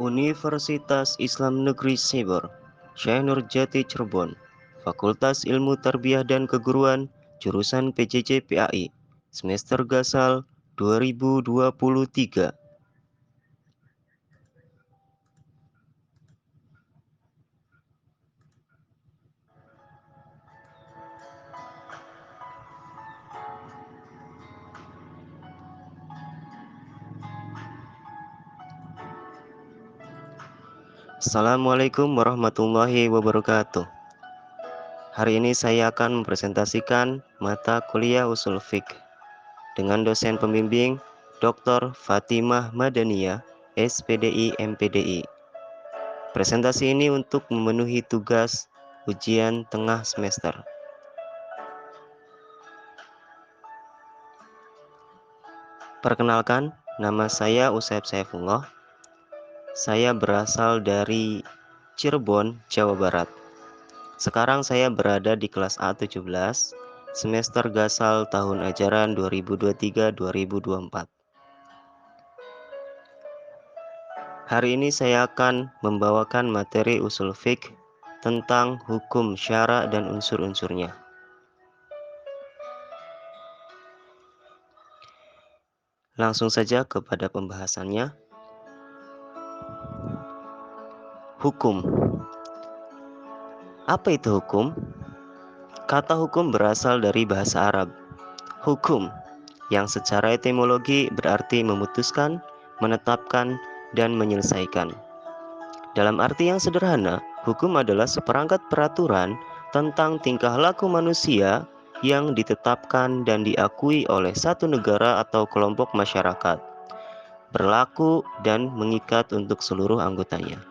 Universitas Islam Negeri Sibor, Syekh Nurjati Cirebon, Fakultas Ilmu Tarbiyah dan Keguruan, jurusan PJJ PAI, semester Gasal 2023. Assalamualaikum warahmatullahi wabarakatuh. Hari ini saya akan mempresentasikan mata kuliah Ushul Fiqh dengan dosen pembimbing Dr. Fatimah Madaniyah, SPDI MPDI. Presentasi ini untuk memenuhi tugas ujian tengah semester. Perkenalkan, nama saya Usaib Saifullah. Saya berasal dari Cirebon, Jawa Barat. Sekarang saya berada di kelas A17, semester Gasal tahun ajaran 2023-2024. Hari ini saya akan membawakan materi usul fiqh tentang hukum syara dan unsur-unsurnya. Langsung saja kepada pembahasannya. Hukum. Apa itu hukum? Kata hukum berasal dari bahasa Arab. Hukum, yang secara etimologi berarti memutuskan, menetapkan, dan menyelesaikan. Dalam arti yang sederhana, hukum adalah seperangkat peraturan tentang tingkah laku manusia yang ditetapkan dan diakui oleh satu negara atau kelompok masyarakat, berlaku dan mengikat untuk seluruh anggotanya.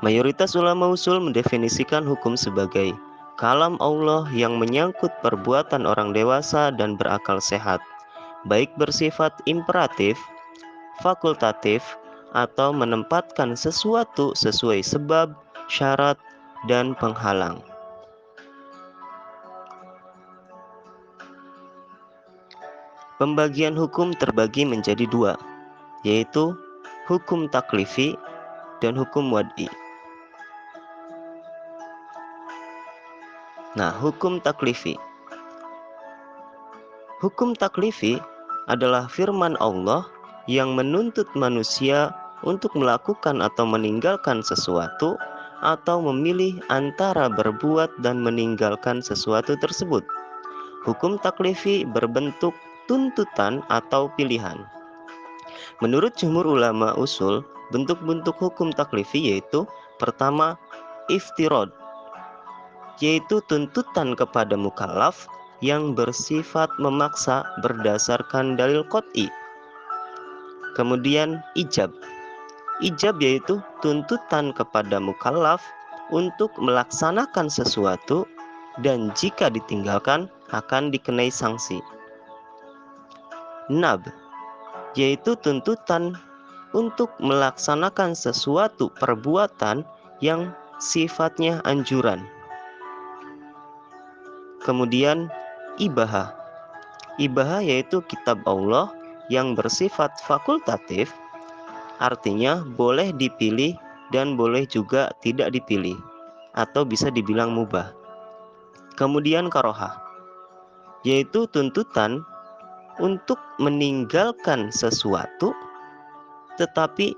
Mayoritas ulama usul mendefinisikan hukum sebagai kalam Allah yang menyangkut perbuatan orang dewasa dan berakal sehat, baik bersifat imperatif, fakultatif, atau menempatkan sesuatu sesuai sebab, syarat, dan penghalang. Pembagian hukum terbagi menjadi dua, yaitu hukum taklifi dan hukum wad'i. Nah, hukum taklifi. Hukum taklifi adalah firman Allah yang menuntut manusia untuk melakukan atau meninggalkan sesuatu atau memilih antara berbuat dan meninggalkan sesuatu tersebut. Hukum taklifi berbentuk tuntutan atau pilihan. Menurut jumhur ulama usul, bentuk-bentuk hukum taklifi yaitu pertama, iftirad, yaitu tuntutan kepada mukallaf yang bersifat memaksa berdasarkan dalil qot'i. Kemudian ijab. Ijab yaitu tuntutan kepada mukallaf untuk melaksanakan sesuatu dan jika ditinggalkan akan dikenai sanksi. Nab, yaitu tuntutan untuk melaksanakan sesuatu perbuatan yang sifatnya anjuran. Kemudian ibahah. Ibahah yaitu kitab Allah yang bersifat fakultatif, artinya boleh dipilih dan boleh juga tidak dipilih, atau bisa dibilang mubah. Kemudian karohah, yaitu tuntutan untuk meninggalkan sesuatu tetapi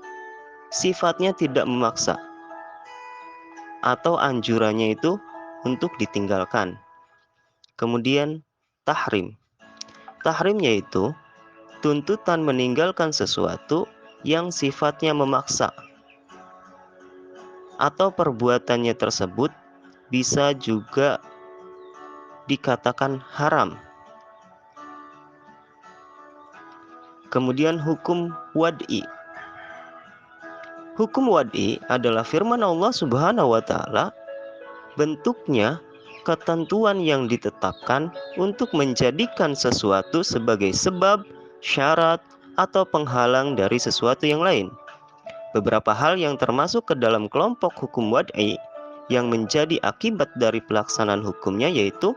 sifatnya tidak memaksa, atau anjurannya itu untuk ditinggalkan. Kemudian tahrim. Tahrim yaitu tuntutan meninggalkan sesuatu yang sifatnya memaksa, atau perbuatannya tersebut bisa juga dikatakan haram. Kemudian hukum wad'i. Hukum wad'i adalah firman Allah Subhanahu wa Ta'ala, bentuknya ketentuan yang ditetapkan untuk menjadikan sesuatu sebagai sebab, syarat, atau penghalang dari sesuatu yang lain. Beberapa hal yang termasuk ke dalam kelompok hukum wad'i yang menjadi akibat dari pelaksanaan hukumnya yaitu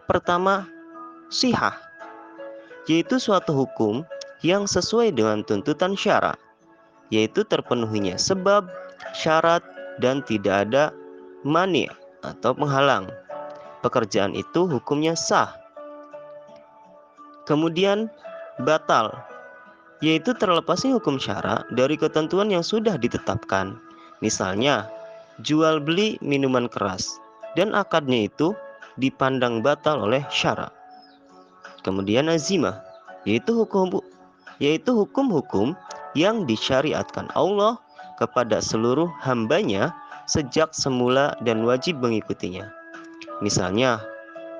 pertama, sihah, yaitu suatu hukum yang sesuai dengan tuntutan syara. yaitu terpenuhinya sebab, syarat, dan tidak ada mani atau penghalang. Pekerjaan itu hukumnya sah. Kemudian batal, yaitu terlepasnya hukum syara dari ketentuan yang sudah ditetapkan. Misalnya, jual beli minuman keras dan akadnya itu dipandang batal oleh syara. Kemudian azimah, yaitu hukum-hukum yang disyariatkan Allah kepada seluruh hambanya sejak semula dan wajib mengikutinya. Misalnya,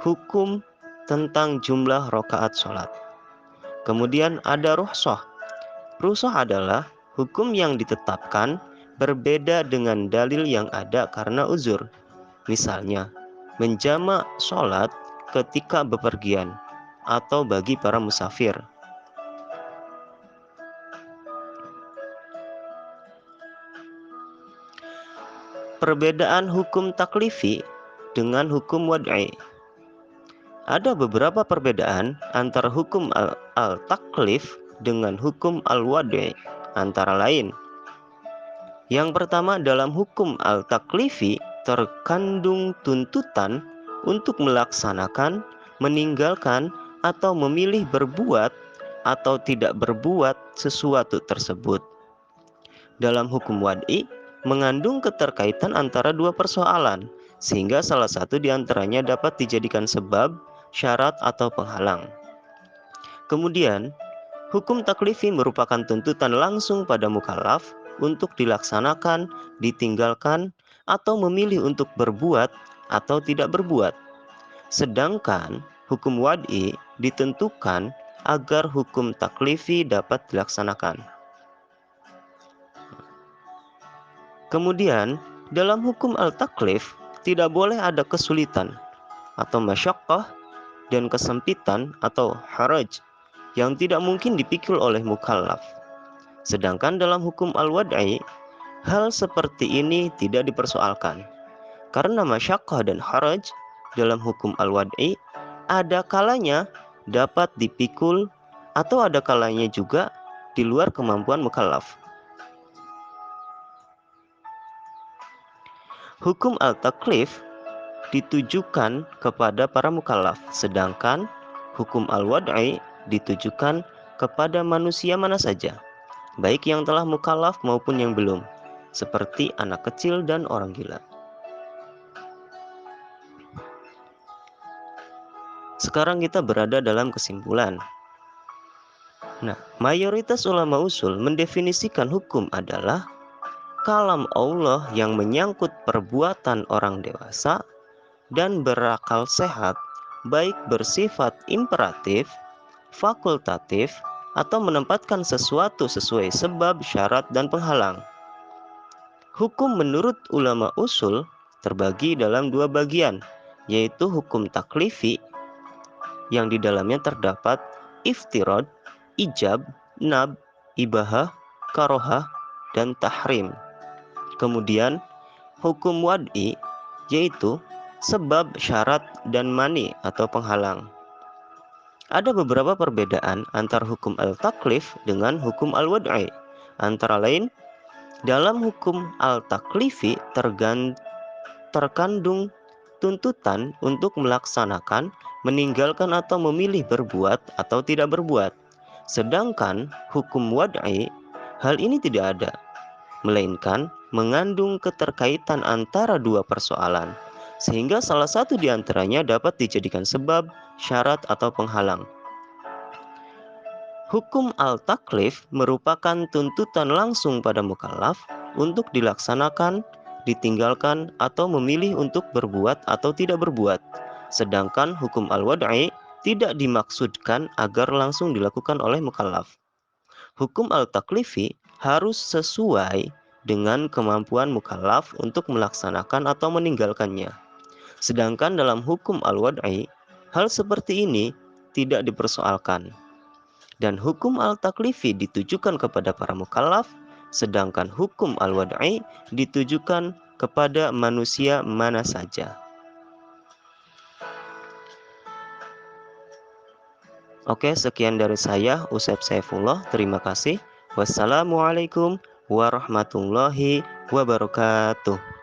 hukum tentang jumlah rakaat sholat. Kemudian ada rukhsah. Rukhsah adalah hukum yang ditetapkan berbeda dengan dalil yang ada karena uzur. Misalnya, menjamak sholat ketika bepergian atau bagi para musafir. Perbedaan hukum taklifi dengan hukum wad'i. Ada beberapa perbedaan antara hukum al-taklif dengan hukum al-wad'i. Antara lain, yang pertama, dalam hukum al-taklifi terkandung tuntutan untuk melaksanakan, meninggalkan, atau memilih berbuat atau tidak berbuat sesuatu tersebut. Dalam hukum wad'i mengandung keterkaitan antara dua persoalan, sehingga salah satu di antaranya dapat dijadikan sebab, syarat, atau penghalang. Kemudian, hukum taklifi merupakan tuntutan langsung pada mukallaf untuk dilaksanakan, ditinggalkan, atau memilih untuk berbuat atau tidak berbuat. Sedangkan hukum wad'i ditentukan agar hukum taklifi dapat dilaksanakan. Kemudian, dalam hukum al-taklif tidak boleh ada kesulitan atau masyaqqah dan kesempitan atau haraj yang tidak mungkin dipikul oleh mukallaf. Sedangkan dalam hukum al-wad'i, hal seperti ini tidak dipersoalkan. Karena masyaqqah dan haraj dalam hukum al-wad'i ada kalanya dapat dipikul atau ada kalanya juga di luar kemampuan mukallaf. Hukum al-taklif ditujukan kepada para mukallaf, sedangkan hukum al-wad'i ditujukan kepada manusia mana saja, baik yang telah mukallaf maupun yang belum, seperti anak kecil dan orang gila. Sekarang kita berada dalam kesimpulan. Nah, mayoritas ulama usul mendefinisikan hukum adalah kalam Allah yang menyangkut perbuatan orang dewasa dan berakal sehat, baik bersifat imperatif, fakultatif, atau menempatkan sesuatu sesuai sebab, syarat, dan penghalang. Hukum menurut ulama usul terbagi dalam dua bagian, yaitu hukum taklifi yang di dalamnya terdapat iftirad, ijab, nab, ibahah, karohah, dan tahrim. Kemudian hukum wad'i yaitu sebab, syarat, dan mani atau penghalang. Ada beberapa perbedaan antara hukum al-taklif dengan hukum al-wad'i. Antara lain, dalam hukum al-taklifi terkandung tuntutan untuk melaksanakan, meninggalkan, atau memilih berbuat atau tidak berbuat. Sedangkan hukum wad'i, hal ini tidak ada, melainkan mengandung keterkaitan antara dua persoalan, sehingga salah satu di antaranya dapat dijadikan sebab, syarat, atau penghalang. Hukum al-taklif merupakan tuntutan langsung pada mukallaf untuk dilaksanakan, ditinggalkan, atau memilih untuk berbuat atau tidak berbuat. Sedangkan hukum al-wad'i tidak dimaksudkan agar langsung dilakukan oleh mukallaf. Hukum al-taklifi harus sesuai dengan kemampuan mukallaf untuk melaksanakan atau meninggalkannya. Sedangkan dalam hukum al-wad'i, hal seperti ini tidak dipersoalkan. Dan hukum al-taklifi ditujukan kepada para mukallaf, sedangkan hukum al-wad'i ditujukan kepada manusia mana saja. Oke, sekian dari saya, Usep Saifullah. Terima kasih. Wassalamualaikum warahmatullahi wabarakatuh.